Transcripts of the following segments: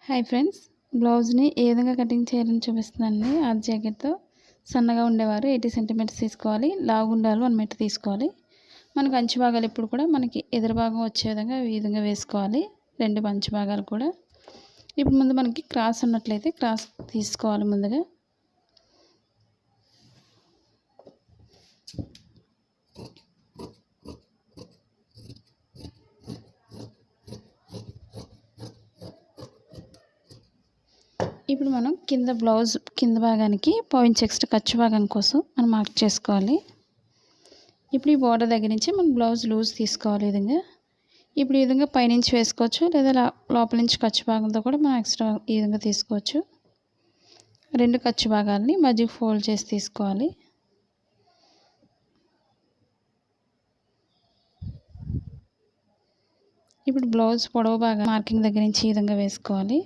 Hi friends, బ్లౌజ్ని ఏ విధంగా cutting చేయాలని చూపిస్తున్నానండి. ఆర్ట్ జాకెట్తో సన్నగా ఉండేవారు 80 సెంటీమీటర్స్ తీసుకోవాలి, లావు ఉండేవాళ్ళు 1 మీటర్ తీసుకోవాలి. మనకు అంచు భాగాలు ఎప్పుడు కూడా మనకి ఎదురు భాగం వచ్చే విధంగా ఈ విధంగా వేసుకోవాలి. 2 అంచు భాగాలు కూడా. ఇప్పుడు ముందు మనకి క్రాస్ ఉన్నట్లయితే క్రాస్ తీసుకోవాలి ముందుగా. ఇప్పుడు మనం బ్లౌజ్ కింద భాగానికి పాయింట్స్ ఎక్స్ట్రా ఖర్చు భాగం కోసం మనం మార్క్ చేసుకోవాలి. ఇప్పుడు ఈ బోర్డర్ దగ్గర నుంచి మనం బ్లౌజ్ లూజ్ తీసుకోవాలి ఈ విధంగా. ఇప్పుడు ఈ విధంగా పైనుంచి వేసుకోవచ్చు, లేదా లోపల నుంచి ఖర్చు భాగంతో కూడా మనం ఎక్స్ట్రా ఈ విధంగా తీసుకోవచ్చు. 2 ఖర్చు భాగాలని మధ్యకి ఫోల్డ్ చేసి తీసుకోవాలి. ఇప్పుడు బ్లౌజ్ పొడవు భాగం మార్కింగ్ దగ్గర నుంచి ఈ విధంగా వేసుకోవాలి.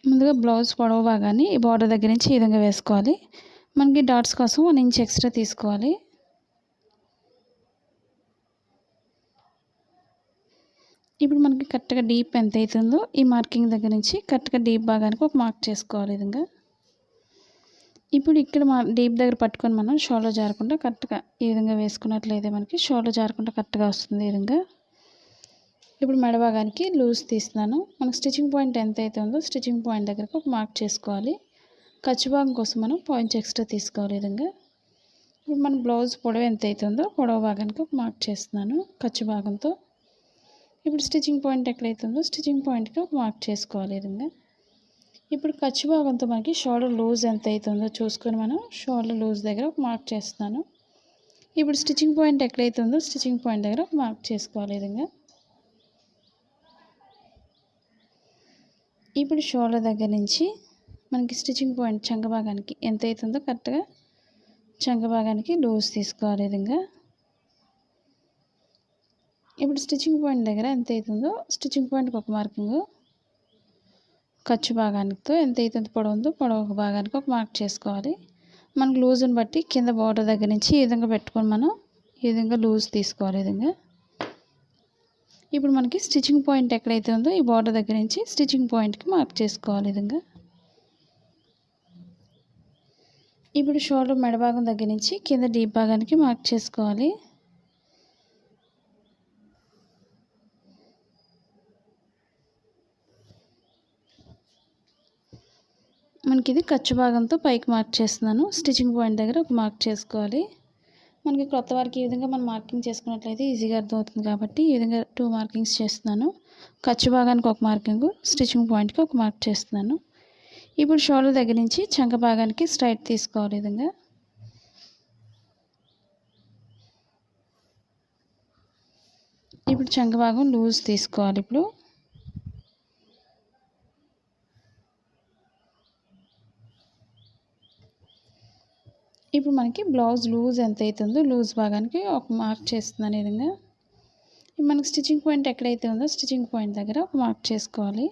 ముందుగా బ్లౌజ్ పొడవు భాగాన్ని ఈ బార్డర్ దగ్గర నుంచి ఈ విధంగా వేసుకోవాలి. మనకి డాట్స్ కోసం 1 ఇంచ్ ఎక్స్ట్రా తీసుకోవాలి. ఇప్పుడు మనకి కరెక్ట్గా డీప్ ఎంత అవుతుందో ఈ మార్కింగ్ దగ్గర నుంచి కరెక్ట్గా డీప్ భాగానికి ఒక మార్క్ చేసుకోవాలి ఈ విధంగా. ఇప్పుడు ఇక్కడ డీప్ దగ్గర పట్టుకొని మనం షోల్డర్ జారకుండా కరెక్ట్గా ఈ విధంగా వేసుకున్నట్లయితే మనకి షోల్డర్ జారకుండా కరెక్ట్గా వస్తుంది ఈ విధంగా. ఇప్పుడు మెడ భాగానికి లూజ్ తీస్తున్నాను. మనకు స్టిచ్చింగ్ పాయింట్ ఎంత అయితే ఉందో స్టిచ్చింగ్ పాయింట్ దగ్గరకు ఒక మార్క్ చేసుకోవాలి. ఖర్చు భాగం కోసం మనం పాయింట్స్ ఎక్స్ట్రా తీసుకోవాలి ఈ విధంగా. ఇప్పుడు మన బ్లౌజ్ పొడవు ఎంత అవుతుందో పొడవు భాగానికి ఒక మార్క్ చేస్తున్నాను ఖర్చు భాగంతో. ఇప్పుడు స్టిచ్చింగ్ పాయింట్ ఎక్కడైతుందో స్టిచ్చింగ్ పాయింట్కి ఒక మార్క్ చేసుకోవాలి ఈ విధంగా. ఇప్పుడు ఖర్చు భాగంతో మనకి షోల్డర్ లూజ్ ఎంత అవుతుందో చూసుకొని మనం షోల్డర్ లూజ్ దగ్గర ఒక మార్క్ చేస్తున్నాను. ఇప్పుడు స్టిచ్చింగ్ పాయింట్ ఎక్కడైతుందో స్టిచ్చింగ్ పాయింట్ దగ్గర ఒక మార్క్ చేసుకోవాలి ఈ విధంగా. ఇప్పుడు షోల్డర్ దగ్గర నుంచి మనకి స్టిచ్చింగ్ పాయింట్ చంక భాగానికి ఎంత అవుతుందో కరెక్ట్గా చంక భాగానికి లూజ్ తీసుకోవాలి ఈ విధంగా. ఇప్పుడు స్టిచ్చింగ్ పాయింట్ దగ్గర ఎంత అవుతుందో స్టిచ్చింగ్ పాయింట్కి ఒక మార్కింగ్, ఖర్చు భాగానికితో ఎంత అవుతుందో పొడవు ఉందో పొడవు భాగానికి ఒక మార్క్ చేసుకోవాలి. మనకు లూజ్ని బట్టి కింద బార్డర్ దగ్గర నుంచి ఈ విధంగా పెట్టుకొని మనం ఈ విధంగా లూజ్ తీసుకోవాలి ఈ విధంగా. ఇప్పుడు మనకి స్టిచ్చింగ్ పాయింట్ ఎక్కడైతే ఉందో ఈ బార్డర్ దగ్గర నుంచి స్టిచ్చింగ్ పాయింట్కి మార్క్ చేసుకోవాలి ఈ విధంగా. ఇప్పుడు షోల్డర్ మెడ భాగం దగ్గర నుంచి కింద డీప్ భాగానికి మార్క్ చేసుకోవాలి. మనకి ఇది ఖర్చు భాగంతో పైకి మార్క్ చేస్తున్నాను. స్టిచ్చింగ్ పాయింట్ దగ్గర ఒక మార్క్ చేసుకోవాలి. మనకి క్రొత్త వారికి ఈ విధంగా మనం మార్కింగ్ చేసుకున్నట్లయితే ఈజీగా అర్థమవుతుంది కాబట్టి ఈ విధంగా 2 మార్కింగ్స్ చేస్తున్నాను. ఖర్చు భాగానికి ఒక మార్కింగ్, స్టిచ్చింగ్ పాయింట్కి ఒక మార్క్ చేస్తున్నాను. ఇప్పుడు షోల్డర్ దగ్గర నుంచి చంక భాగానికి స్ట్రైట్ తీసుకోవాలి ఈ విధంగా. ఇప్పుడు చంక భాగం లూజ్ తీసుకోవాలి. ఇప్పుడు మనకి బ్లౌజ్ లూజ్ ఎంత అవుతుందో లూజ్ భాగానికి ఒక మార్క్ చేస్తున్నాను ఈ విధంగా. మనకి స్టిచ్చింగ్ పాయింట్ ఎక్కడైతే ఉందో స్టిచ్చింగ్ పాయింట్ దగ్గర ఒక మార్క్ చేసుకోవాలి.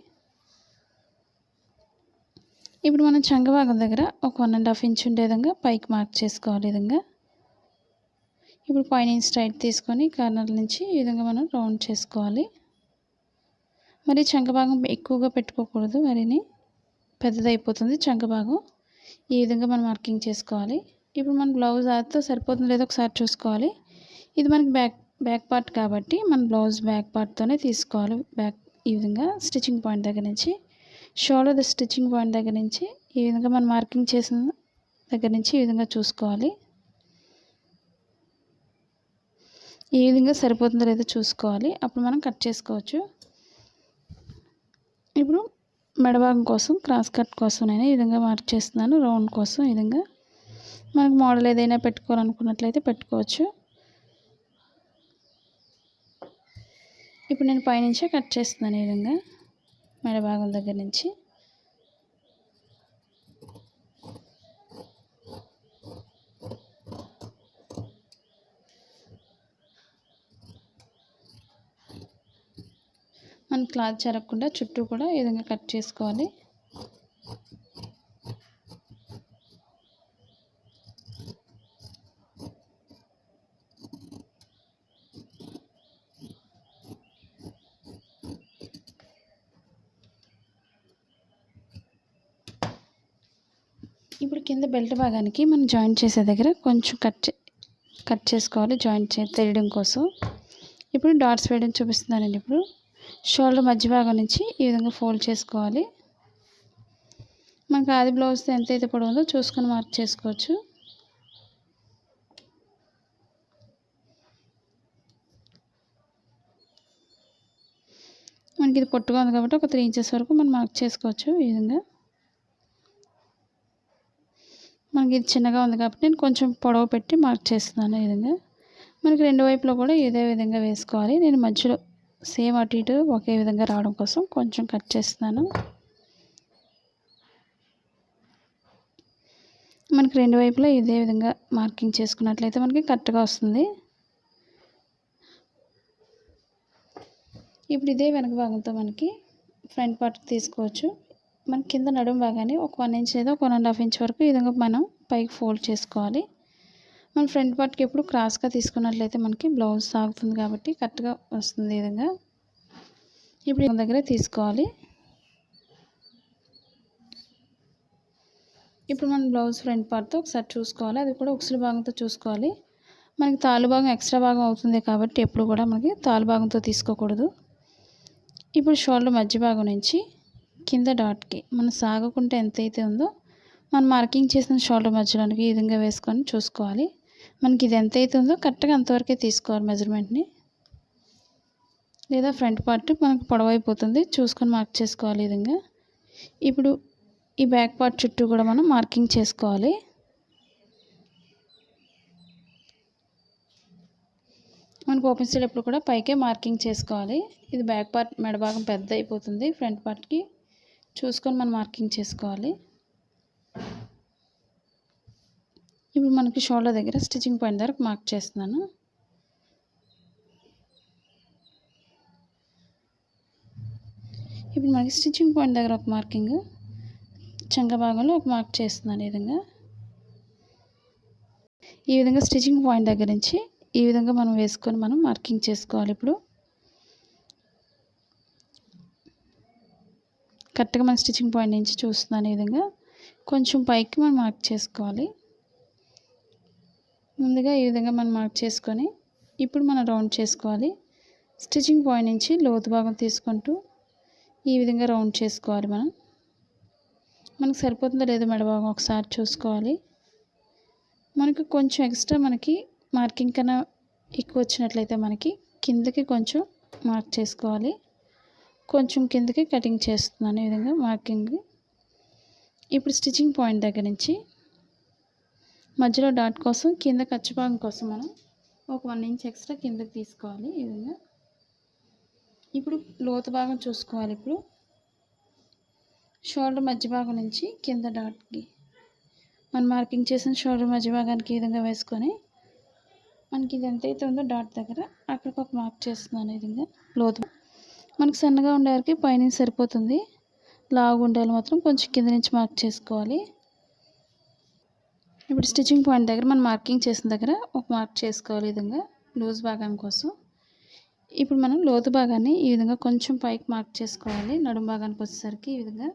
ఇప్పుడు మనం చంక భాగం దగ్గర ఒక 1.5 ఇంచ్ ఉండే విధంగా పైకి మార్క్ చేసుకోవాలి ఈ విధంగా. ఇప్పుడు పైన స్ట్రైట్ తీసుకొని కార్నర్ నుంచి ఈ విధంగా మనం రౌండ్ చేసుకోవాలి. మరి చంక భాగం ఎక్కువగా పెట్టుకోకూడదు, మరిని పెద్దదైపోతుంది చంక భాగం. ఈ విధంగా మనం మార్కింగ్ చేసుకోవాలి. ఇప్పుడు మన బ్లౌజ్ ఆర్తో సరిపోతుందో లేదో ఒకసారి చూసుకోవాలి. ఇది మనకి బ్యాక్ పార్ట్ కాబట్టి మన బ్లౌజ్ బ్యాక్ పార్ట్తోనే తీసుకోవాలి. ఈ విధంగా స్టిచ్చింగ్ పాయింట్ దగ్గర నుంచి షోల్డర్ స్టిచ్చింగ్ పాయింట్ దగ్గర నుంచి ఈ విధంగా మనం మార్కింగ్ చేసిన దగ్గర నుంచి ఈ విధంగా చూసుకోవాలి. ఈ విధంగా సరిపోతుందో లేదో చూసుకోవాలి, అప్పుడు మనం కట్ చేసుకోవచ్చు. ఇప్పుడు మెడభాగం కోసం క్రాస్ కట్ కోసం నేను ఈ విధంగా మార్క్ చేస్తున్నాను. రౌండ్ కోసం ఈ విధంగా మనకు మోడల్ ఏదైనా పెట్టుకోవాలనుకున్నట్లయితే పెట్టుకోవచ్చు. ఇప్పుడు నేను పైనుంచే కట్ చేస్తున్నాను ఈ విధంగా మెడ భాగం దగ్గర నుంచి. మనం క్లాత్ జరగకుండా చుట్టూ కూడా ఈ విధంగా కట్ చేసుకోవాలి. ఇప్పుడు కింద బెల్ట్ భాగానికి మనం జాయింట్ చేసే దగ్గర కొంచెం కట్ చేసుకోవాలి తెలియడం కోసం. ఇప్పుడు డాట్స్ వేయడం చూపిస్తున్నానండి. ఇప్పుడు షోల్డర్ మధ్య భాగం నుంచి ఈ విధంగా ఫోల్డ్ చేసుకోవాలి. మనకు ఆది బ్లౌజ్ ఎంతైతే పొడవు ఉందో చూసుకొని మార్క్ చేసుకోవచ్చు. మనకి ఇది పొట్టుగా ఉంది కాబట్టి ఒక 3 ఇంచెస్ వరకు మనం మార్క్ చేసుకోవచ్చు. ఈ విధంగా మనకి ఇది చిన్నగా ఉంది కాబట్టి నేను కొంచెం పొడవు పెట్టి మార్క్ చేస్తున్నాను. ఈ విధంగా మనకి రెండు వైపులో కూడా ఇదే విధంగా వేసుకోవాలి. నేను మధ్యలో సేమ్ అటు ఇటు ఒకే విధంగా రావడం కోసం కొంచెం కట్ చేస్తున్నాను. మనకి రెండు వైపులా ఇదే విధంగా మార్కింగ్ చేసుకున్నట్లయితే మనకి కరెక్ట్గా వస్తుంది. ఇప్పుడు ఇదే వెనక భాగంతో మనకి ఫ్రంట్ పార్ట్ తీసుకోవచ్చు. మన కింద నడుము భాగాన్ని ఒక 1 ఇంచ్ లేదా ఒక 1.5 ఇంచ్ వరకు ఈ విధంగా మనం పైకి ఫోల్డ్ చేసుకోవాలి. మన ఫ్రంట్ పార్ట్కి ఎప్పుడు క్రాస్గా తీసుకున్నట్లయితే మనకి బ్లౌజ్ సాగుతుంది కాబట్టి కరెక్ట్గా వస్తుంది. ఈ విధంగా ఇప్పుడు దగ్గర తీసుకోవాలి. ఇప్పుడు మనం బ్లౌజ్ ఫ్రంట్ పార్ట్తో ఒకసారి చూసుకోవాలి. అది కూడా ఉక్సుల భాగంతో చూసుకోవాలి. మనకి తాళ్ళు భాగం ఎక్స్ట్రా భాగం అవుతుంది కాబట్టి ఎప్పుడు కూడా మనకి తాళ్ళు భాగంతో తీసుకోకూడదు. ఇప్పుడు షోల్డర్ మధ్య భాగం నుంచి కింద డాట్కి మనం సాగకుంటే ఎంతైతే ఉందో మనం మార్కింగ్ చేసిన షోల్డర్ మధ్యలోనికి ఈ విధంగా వేసుకొని చూసుకోవాలి. మనకి ఇది ఎంతైతే ఉందో కరెక్ట్గా అంతవరకే తీసుకోవాలి మెజర్మెంట్ని. లేదా ఫ్రంట్ పార్ట్ మనకు పొడవైపోతుంది, చూసుకొని మార్క్ చేసుకోవాలి. ఈ విధంగా ఇప్పుడు ఈ బ్యాక్ పార్ట్ చుట్టూ కూడా మనం మార్కింగ్ చేసుకోవాలి. మనకు ఓపెన్ సైడ్ ఎప్పుడు కూడా పైకే మార్కింగ్ చేసుకోవాలి. ఇది బ్యాక్ పార్ట్ మెడ భాగం పెద్ద అయిపోతుంది, ఫ్రంట్ పార్ట్కి చూసుకొని మనం మార్కింగ్ చేసుకోవాలి. ఇప్పుడు మనకి షోల్డర్ దగ్గర స్టిచ్చింగ్ పాయింట్ దగ్గర మార్క్ చేస్తున్నాను. ఇప్పుడు మనకి స్టిచ్చింగ్ పాయింట్ దగ్గర ఒక మార్కింగ్, చంక భాగంలో ఒక మార్క్ చేస్తున్నాను. ఈ విధంగా స్టిచ్చింగ్ పాయింట్ దగ్గర నుంచి ఈ విధంగా మనం వేసుకొని మనం మార్కింగ్ చేసుకోవాలి. ఇప్పుడు కరెక్ట్గా మన స్టిచ్చింగ్ పాయింట్ నుంచి చూస్తున్నాను. ఈ విధంగా కొంచెం పైకి మనం మార్క్ చేసుకోవాలి. ముందుగా ఈ విధంగా మనం మార్క్ చేసుకొని ఇప్పుడు మనం రౌండ్ చేసుకోవాలి. స్టిచ్చింగ్ పాయింట్ నుంచి లోతు భాగం తీసుకుంటూ ఈ విధంగా రౌండ్ చేసుకోవాలి. మనకు సరిపోతుందో లేదో మెడ భాగం ఒకసారి చూసుకోవాలి. మనకు కొంచెం ఎక్స్ట్రా మనకి మార్కింగ్ కన్నా ఎక్కువ వచ్చినట్లయితే మనకి కిందకి కొంచెం మార్క్ చేసుకోవాలి. కొంచెం కిందకి కటింగ్ చేస్తున్నాను. ఈ విధంగా మార్కింగ్. ఇప్పుడు స్టిచ్చింగ్ పాయింట్ దగ్గర నుంచి మధ్యలో డాట్ కోసం కింద ఖర్చు భాగం కోసం మనం ఒక 1 ఇంచ్ ఎక్స్ట్రా కిందకి తీసుకోవాలి. ఈ విధంగా ఇప్పుడు లోతు భాగం చూసుకోవాలి. ఇప్పుడు షోల్డర్ మధ్య భాగం నుంచి కింద డాట్కి మనం మార్కింగ్ చేసిన షోల్డర్ మధ్య భాగానికి ఈ విధంగా వేసుకొని మనకి ఇది ఎంతైతే ఉందో డాట్ దగ్గర అక్కడికి ఒక మార్క్ చేస్తున్నాను. ఈ విధంగా లోతు మనకు సన్నగా ఉండేవారికి పైన సరిపోతుంది, లావుగా ఉండేవాళ్ళు మాత్రం కొంచెం కింద నుంచి మార్క్ చేసుకోవాలి. ఇప్పుడు స్టిచ్చింగ్ పాయింట్ దగ్గర మనం మార్కింగ్ చేసిన దగ్గర ఒక మార్క్ చేసుకోవాలి. ఈ విధంగా లూజ్ భాగం కోసం. ఇప్పుడు మనం లోతు భాగాన్ని ఈ విధంగా కొంచెం పైకి మార్క్ చేసుకోవాలి. నడుము భాగానికి వచ్చేసరికి ఈ విధంగా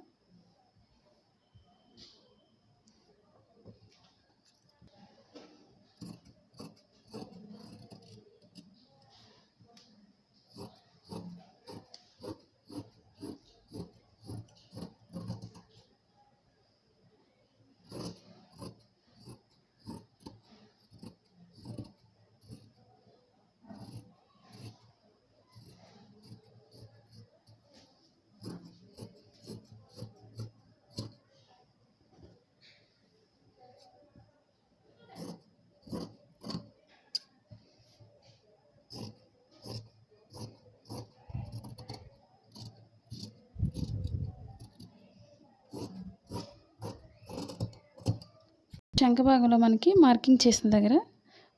చంక భాగంలో మనకి మార్కింగ్ చేసిన దగ్గర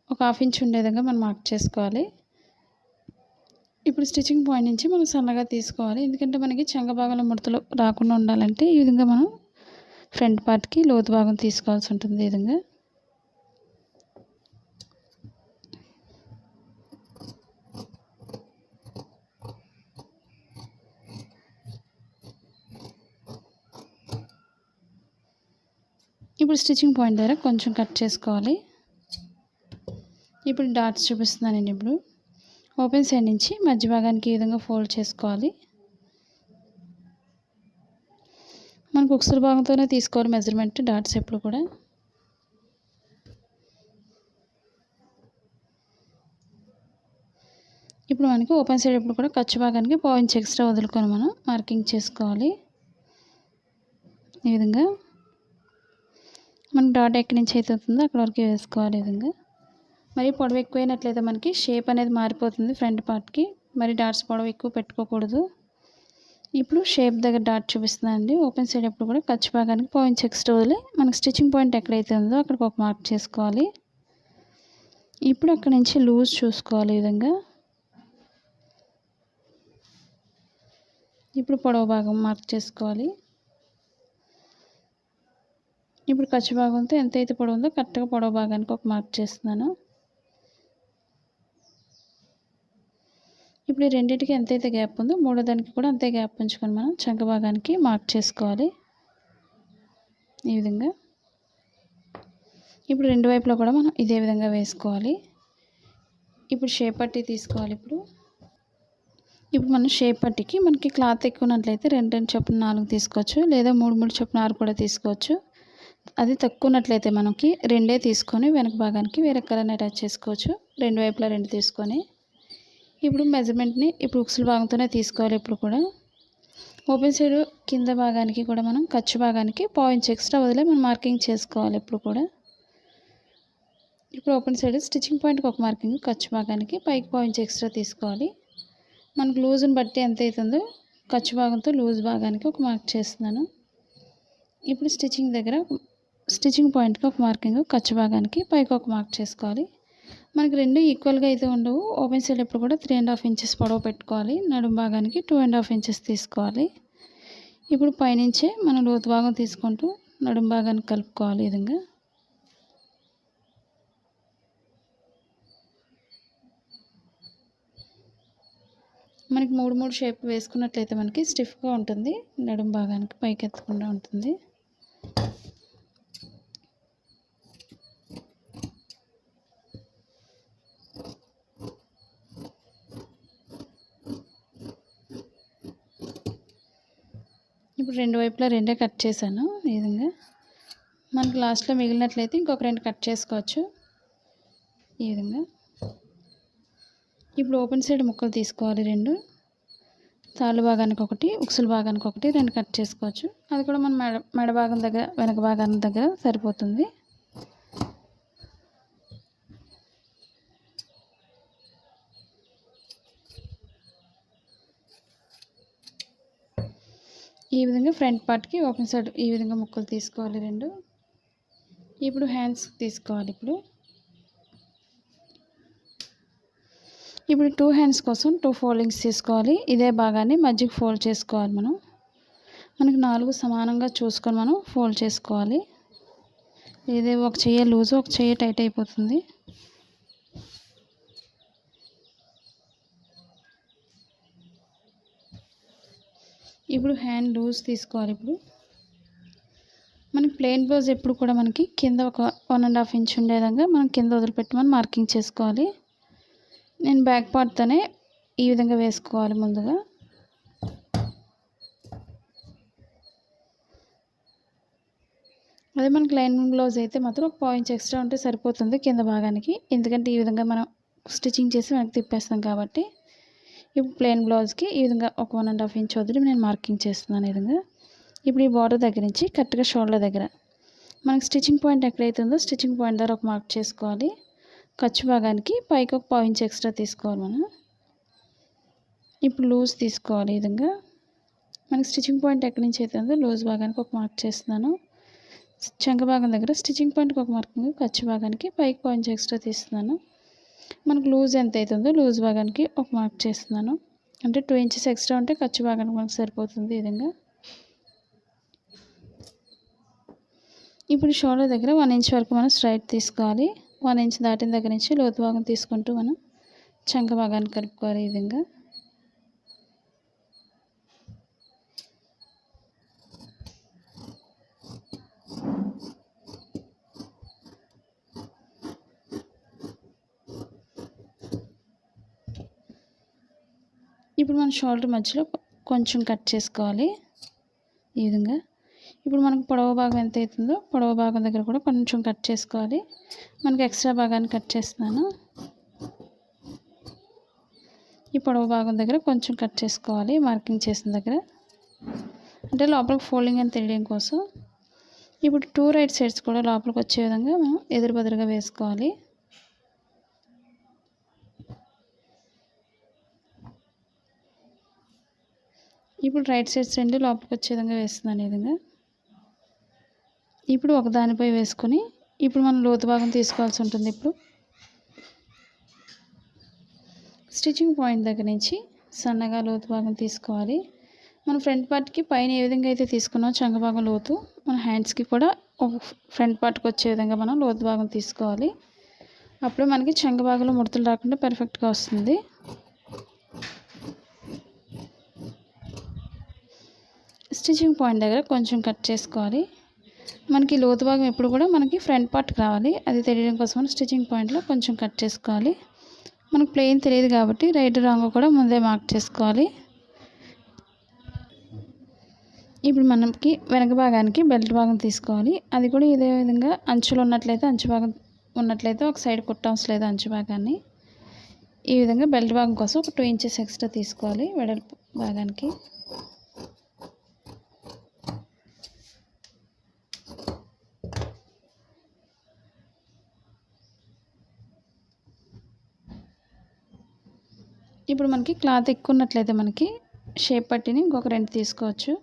ఒక 1/2 ఇంచ్ ఉండే విధంగా మనం మార్క్ చేసుకోవాలి. ఇప్పుడు స్టిచ్చింగ్ పాయింట్ నుంచి మనం సన్నగా తీసుకోవాలి. ఎందుకంటే మనకి చంక భాగంలో ముడతలు రాకుండా ఉండాలంటే ఈ విధంగా మనం ఫ్రంట్ పార్ట్కి లోతు భాగం తీసుకోవాల్సి ఉంటుంది. ఈ విధంగా ఇప్పుడు స్టిచ్చింగ్ పాయింట్ దగ్గర కొంచెం కట్ చేసుకోవాలి. ఇప్పుడు డాట్స్ చూపిస్తున్నాను నేను. ఇప్పుడు ఓపెన్ సైడ్ నుంచి మధ్య భాగానికి ఈ విధంగా ఫోల్డ్ చేసుకోవాలి. మనకు ఉక్సుల భాగంతోనే తీసుకోవాలి మెజర్మెంట్ డాట్స్ ఎప్పుడు కూడా. ఇప్పుడు మనకి ఓపెన్ సైడ్ ఎప్పుడు కూడా ఖర్చు భాగానికి పావు ఇంచ్ ఎక్స్ట్రా వదులుకొని మనం మార్కింగ్ చేసుకోవాలి. ఈ విధంగా మనకి డాట్ ఎక్కడి నుంచి అయితే అవుతుందో అక్కడ వరకు వేసుకోవాలి. ఈ విధంగా మరి పొడవు ఎక్కువైనట్లయితే మనకి షేప్ అనేది మారిపోతుంది ఫ్రంట్ పార్ట్కి. మరి డాట్స్ పొడవు ఎక్కువ పెట్టుకోకూడదు. ఇప్పుడు షేప్ దగ్గర డాట్ చూపిస్తున్నాను అండి. ఓపెన్ సైడ్ ఎప్పుడు కూడా ఖర్చు భాగానికి పావు ఇంచ్ ఎక్స్ట్రా వదిలి మనకి స్టిచ్చింగ్ పాయింట్ ఎక్కడైతే ఉందో అక్కడికి ఒక మార్క్ చేసుకోవాలి. ఇప్పుడు అక్కడ నుంచి లూజ్ చూసుకోవాలి. ఈ విధంగా ఇప్పుడు పొడవు భాగం మార్క్ చేసుకోవాలి. ఇప్పుడు ఖర్చు భాగంతో ఎంతైతే పొడవు ఉందో కరెక్ట్గా పొడవు భాగానికి ఒక మార్క్ చేస్తున్నాను. ఇప్పుడు ఈ రెండింటికి ఎంతైతే గ్యాప్ ఉందో మూడో దానికి కూడా అంతే గ్యాప్ ఉంచుకొని మనం చంక భాగానికి మార్క్ చేసుకోవాలి. ఈ విధంగా ఇప్పుడు రెండు వైపులా కూడా మనం ఇదే విధంగా వేసుకోవాలి. ఇప్పుడు షేప్ పట్టీ తీసుకోవాలి. ఇప్పుడు మనం షేప్ పట్టీకి మనకి క్లాత్ ఎక్కువ ఉన్నట్లయితే 2 చొప్పున 4 తీసుకోవచ్చు, లేదా 3 చొప్పున 6 కూడా తీసుకోవచ్చు. అది తక్కువ ఉన్నట్లయితే మనకి 2 తీసుకొని వెనక భాగానికి వేరే కలర్ని అటాచ్ చేసుకోవచ్చు. రెండు వైపులా 2 తీసుకొని ఇప్పుడు మెజర్మెంట్ని ఇప్పుడు ఉక్సుల భాగంతోనే తీసుకోవాలి. ఇప్పుడు కూడా ఓపెన్ సైడ్ కింద భాగానికి కూడా మనం ఖర్చు భాగానికి పావు ఇంచ్ ఎక్స్ట్రా వదిలే మనం మార్కింగ్ చేసుకోవాలి. ఇప్పుడు కూడా ఇప్పుడు ఓపెన్ సైడ్ స్టిచ్చింగ్ పాయింట్కి ఒక మార్కింగ్, ఖర్చు భాగానికి పైకి పావు ఇంచ్ ఎక్స్ట్రా తీసుకోవాలి. మనకు లూజ్ని బట్టి ఎంత అవుతుందో ఖర్చు భాగంతో లూజ్ భాగానికి ఒక మార్క్ చేస్తున్నాను. ఇప్పుడు స్టిచ్చింగ్ పాయింట్కి ఒక మార్కింగ్, ఖర్చు భాగానికి పైకి ఒక మార్క్ చేసుకోవాలి. మనకి రెండు ఈక్వల్గా అయితే ఉండవు. ఓపెన్ సైడ్ ఎప్పుడు కూడా 3.5 ఇంచెస్ పొడవు పెట్టుకోవాలి. నడుం భాగానికి 2.5 ఇంచెస్ తీసుకోవాలి. ఇప్పుడు పైనుంచే మనం లోతు భాగం తీసుకుంటూ నడుం భాగానికి కలుపుకోవాలి. ఈ విధంగా మనకి 3 షేప్ వేసుకున్నట్లయితే మనకి స్టిఫ్గా ఉంటుంది. నడుం భాగానికి పైకి ఎత్తకుండా ఉంటుంది. ఇప్పుడు రెండు వైపులా 2 కట్ చేశాను. ఈ విధంగా మనకు లాస్ట్లో మిగిలినట్లయితే ఇంకొక 2 కట్ చేసుకోవచ్చు. ఈ విధంగా ఇప్పుడు ఓపెన్ సైడ్ ముక్కలు తీసుకోవాలి. 2 తాళ్ళు భాగానికి ఒకటి, ఉక్సుల భాగానికి ఒకటి 2 కట్ చేసుకోవచ్చు. అది కూడా మన మెడ భాగం దగ్గర వెనక భాగం దగ్గర సరిపోతుంది. ఈ విధంగా ఫ్రంట్ పార్ట్కి ఓపెన్ సైడ్ ఈ విధంగా ముక్కలు తీసుకోవాలి 2. ఇప్పుడు హ్యాండ్స్ తీసుకోవాలి. ఇప్పుడు 2 హ్యాండ్స్ కోసం 2 ఫోల్డింగ్స్ తీసుకోవాలి. ఇదే భాగాన్ని మధ్యకి ఫోల్డ్ చేసుకోవాలి. మనకి 4 సమానంగా చూసుకొని మనం ఫోల్డ్ చేసుకోవాలి. ఇదే ఒక చెయ్యి లూజ్, ఒక చెయ్యి టైట్ అయిపోతుంది. ఇప్పుడు హ్యాండ్ లూజ్ తీసుకోవాలి. ఇప్పుడు మనకి ప్లెయిన్ బ్లౌజ్ ఎప్పుడు కూడా మనకి కింద ఒక 1.5 ఇంచ్ ఉండే విధంగా మనం కింద వదిలిపెట్టమని మార్కింగ్ చేసుకోవాలి. నేను బ్యాక్ పార్ట్తోనే ఈ విధంగా వేసుకోవాలి. ముందుగా అదే మనకి లైనింగ్ బ్లౌజ్ అయితే మాత్రం ఒక పావు ఇంచ్ ఎక్స్ట్రా ఉంటే సరిపోతుంది కింద భాగానికి. ఎందుకంటే ఈ విధంగా మనం స్టిచ్చింగ్ చేసి వెనక్కి తిప్పేస్తాం కాబట్టి. ఇప్పుడు ప్లెయిన్ బ్లౌజ్కి ఈ విధంగా ఒక 1.5 ఇంచ్ వదిలి నేను మార్కింగ్ చేస్తున్నాను. ఈ విధంగా ఇప్పుడు ఈ బార్డర్ దగ్గర నుంచి కరెక్ట్గా షోల్డర్ దగ్గర మనకి స్టిచ్చింగ్ పాయింట్ ఎక్కడైతే ఉందో స్టిచ్చింగ్ పాయింట్ దగ్గర ఒక మార్క్ చేసుకోవాలి. ఖర్చు భాగానికి పైకి ఒక పావు ఇంచ్ ఎక్స్ట్రా తీసుకోవాలి మనం. ఇప్పుడు లూజ్ తీసుకోవాలి. ఈ విధంగా మనకి స్టిచ్చింగ్ పాయింట్ ఎక్కడి నుంచి అయితే ఉందో లూజ్ భాగానికి ఒక మార్క్ చేస్తున్నాను. చంక భాగం దగ్గర స్టిచ్చింగ్ పాయింట్కి ఒక మార్కింగ్, ఖర్చు భాగానికి పైకి పావు ఇంచ్ ఎక్స్ట్రా తీస్తున్నాను. మనకు లూజ్ ఎంత అవుతుందో లూజ్ భాగానికి ఒక మార్క్ చేస్తున్నాను. అంటే 2 ఇంచెస్ ఎక్స్ట్రా ఉంటే ఖర్చు భాగానికి మనకు సరిపోతుంది. ఈ విధంగా ఇప్పుడు షోల్డర్ దగ్గర 1 ఇంచ్ వరకు మనం స్ట్రైట్ తీసుకోవాలి. 1 ఇంచ్ దాటిన దగ్గర నుంచి లోతు భాగం తీసుకుంటూ మనం చంక భాగాన్ని కలుపుకోవాలి. ఈ విధంగా ఇప్పుడు మన షోల్డర్ మధ్యలో కొంచెం కట్ చేసుకోవాలి ఈ విధంగా. ఇప్పుడు మనకు పొడవు భాగం ఎంత అవుతుందో పొడవు భాగం దగ్గర కూడా కొంచెం కట్ చేసుకోవాలి. మనకి ఎక్స్ట్రా భాగాన్ని కట్ చేస్తున్నాను. ఈ పొడవు భాగం దగ్గర కొంచెం కట్ చేసుకోవాలి మార్కింగ్ చేసిన దగ్గర, అంటే లోపలికి ఫోల్డింగ్ అని తెలియడం కోసం. ఇప్పుడు 2 రైట్ సైడ్స్ కూడా లోపలికి వచ్చే విధంగా మనం ఎదురు బదురుగా వేసుకోవాలి. ఇప్పుడు రైట్ సైడ్స్ 2 లోపలికి వచ్చే విధంగా వేస్తున్నాను ఈ విధంగా. ఇప్పుడు ఒక దానిపై వేసుకొని ఇప్పుడు మనం లోతు భాగం తీసుకోవాల్సి ఉంటుంది. ఇప్పుడు స్టిచ్చింగ్ పాయింట్ దగ్గర నుంచి సన్నగా లోతు భాగం తీసుకోవాలి. మన ఫ్రంట్ పార్ట్కి పైన ఏ విధంగా అయితే తీసుకున్నామో చంక భాగం లోతు, మన హ్యాండ్స్కి కూడా ఒక ఫ్రంట్ పార్ట్కి వచ్చే విధంగా మనం లోతు భాగం తీసుకోవాలి. అప్పుడే మనకి చంక భాగంలో ముడతలు రాకుండా పర్ఫెక్ట్గా వస్తుంది. స్టిచ్చింగ్ పాయింట్ దగ్గర కొంచెం కట్ చేసుకోవాలి. మనకి లోతు భాగం ఎప్పుడు కూడా మనకి ఫ్రంట్ పార్ట్కి రావాలి, అది తెలియడం కోసం స్టిచ్చింగ్ పాయింట్లో కొంచెం కట్ చేసుకోవాలి. మనకు ప్లెయిన్ తెలియదు కాబట్టి రైట్ రాంగ్ కూడా ముందే మార్క్ చేసుకోవాలి. ఇప్పుడు మనకి వెనక భాగానికి బెల్ట్ భాగం తీసుకోవాలి. అది కూడా ఇదే విధంగా అంచులు ఉన్నట్లయితే అంచు భాగం ఉన్నట్లయితే ఒక సైడ్ కుట్టవసరం లేదు అంచు భాగాన్ని. ఈ విధంగా బెల్ట్ భాగం కోసం ఒక 2 ఇంచెస్ ఎక్స్ట్రా తీసుకోవాలి వెడల్పు భాగానికి. ఇప్పుడు మనకి క్లాత్ ఎక్కువ ఉన్నట్లయితే మనకి షేప్ పట్టిని ఇంకొక 2 తీసుకోవచ్చు.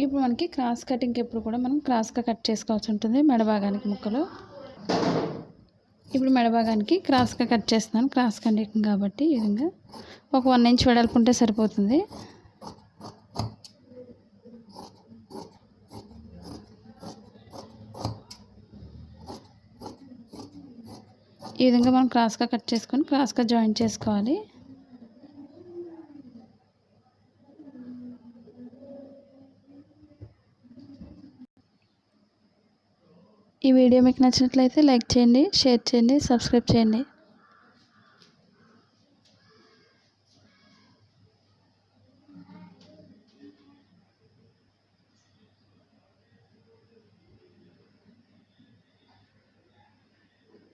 ఇప్పుడు మనకి క్రాస్ కటింగ్కి ఎప్పుడు కూడా మనం క్రాస్గా కట్ చేసుకోవాల్సి ఉంటుంది మెడ భాగానికి ముక్కలు. ఇప్పుడు మెడ భాగానికి క్రాస్గా కట్ చేస్తున్నాను, క్రాస్ కటింగ్ కాబట్టి ఈ విధంగా ఒక 1 ఇంచ్ వెడల్పు ఉంటే సరిపోతుంది. ఈ విధంగా మనం క్రాస్గా కట్ చేసుకొని క్రాస్గా జాయింట్ చేసుకోవాలి. ఈ వీడియో మీకు నచ్చినట్లయితే లైక్ చేయండి, షేర్ చేయండి, సబ్స్క్రైబ్ చేయండి.